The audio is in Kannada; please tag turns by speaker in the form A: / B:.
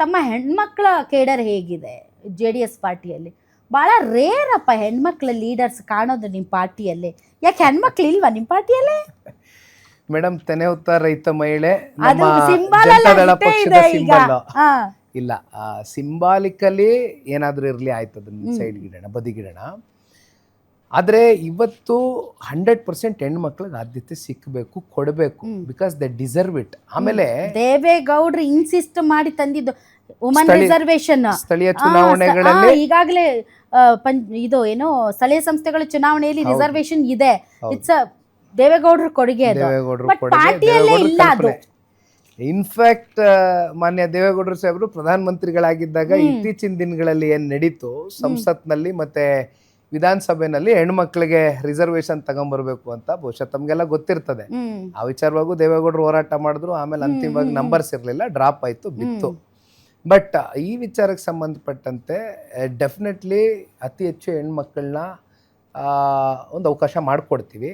A: ತಮ್ಮ ಹೆಣ್ಮಕ್ಳ ಕೇಡರ್ ಹೇಗಿದೆ JDS ಪಾರ್ಟಿಯಲ್ಲಿ? ಭಾಳ ರೇರ್ ಅಪ್ಪ ಹೆಣ್ಮಕ್ಳ ಲೀಡರ್ಸ್ ಕಾಣೋದು ನಿಮ್ಮ ಪಾರ್ಟಿಯಲ್ಲಿ. ಯಾಕೆ ಹೆಣ್ಮಕ್ಳು ಇಲ್ವಾ ನಿಮ್ಮ ಪಾರ್ಟಿಯಲ್ಲಿ?
B: ಮೇಡಮ್ ತೆನೆ ಹೊತ್ತ ರೈತ ಮಹಿಳೆ
A: ಅದು
B: ನಮ್ಮ
A: symbol
B: ಜನತಾದಳ
A: ಅಷ್ಟೇ
B: ಪಕ್ಷದ
A: ಇದೆ ಈಗ.
B: ಸಿಂಬಲ್
A: ಹಾ.
B: ಇಲ್ಲ, ಸಿಂಬಾಲಿಕಲಿ ಏನಾದರೂ ಇರಲಿ ಆಯ್ತು, ಅದನ್ನ ಸೈಡ್ಗಿಡೋಣ, ಬದಿಗಿಡೋಣ. ಆದರೆ ಇವತ್ತು 100% ಹೆಣ್ಮಕ್ಳಿಗೆ ಆದ್ಯತೆ ಸಿಕ್ಕಬೇಕು, ಕೊಡಬೇಕು, ಬಿಕಾಸ್ ದೇ ಡಿಸರ್ವ್ ಇಟ್. ಆಮೇಲೆ
A: ದೇವೇಗೌಡರು ಇನ್ಸಿಸ್ಟ್ ಮಾಡಿ ತಂದಿದ್ದು ವುಮನ್ ರಿಸರ್ವೇಶನ್
B: ಸ್ಥಳೀಯ ಚುನಾವಣೆಗಳಲ್ಲಿ
A: ಈಗಾಗಲೇ ಇದು ಏನೋ ಸ್ಥಳೀಯ ಸಂಸ್ಥೆಗಳ ಚುನಾವಣೆಯಲ್ಲಿ ರಿಸರ್ವೇಶನ್ ಇದೆ. ಇಟ್ಸ್ ದೇವೇಗೌಡರ ಕೊಡುಗೆ ಅದು.
B: ದೇವೇಗೌಡರು
A: ಬಟ್ ಪಾರ್ಟಿಯಲ್ಲೇ ಇಲ್ಲ ಅದು.
B: ಇನ್ಫ್ಯಾಕ್ಟ್ ಮಾನ್ಯ ದೇವೇಗೌಡರು ಸಾಹೇಬರು ಪ್ರಧಾನಮಂತ್ರಿಗಳಾಗಿದ್ದಾಗ ಇತ್ತೀಚಿನ ದಿನಗಳಲ್ಲಿ ಏನ್ ನಡೀತು ಸಂಸತ್ನಲ್ಲಿ ಮತ್ತೆ ವಿಧಾನಸಭೆನಲ್ಲಿ ಹೆಣ್ಮಕ್ಳಿಗೆ ರಿಸರ್ವೇಶನ್ ತಗೊಂಡ್ಬರ್ಬೇಕು ಅಂತ ಬಹುಶಃ ತಮ್ಗೆಲ್ಲ ಗೊತ್ತಿರ್ತದೆ. ಆ ವಿಚಾರವಾಗೂ ದೇವೇಗೌಡರು ಹೋರಾಟ ಮಾಡಿದ್ರು. ಆಮೇಲೆ ಅಂತಿಮವಾಗಿ ನಂಬರ್ಸ್ ಇರಲಿಲ್ಲ, ಡ್ರಾಪ್ ಆಯ್ತು, ಬಿತ್ತು. ಬಟ್ ಈ ವಿಚಾರಕ್ಕೆ ಸಂಬಂಧಪಟ್ಟಂತೆ ಡೆಫಿನೆಟ್ಲಿ ಅತಿ ಹೆಚ್ಚು ಹೆಣ್ಮಕ್ಳನ್ನ ಒಂದು ಅವಕಾಶ ಮಾಡಿಕೊಡ್ತೀವಿ.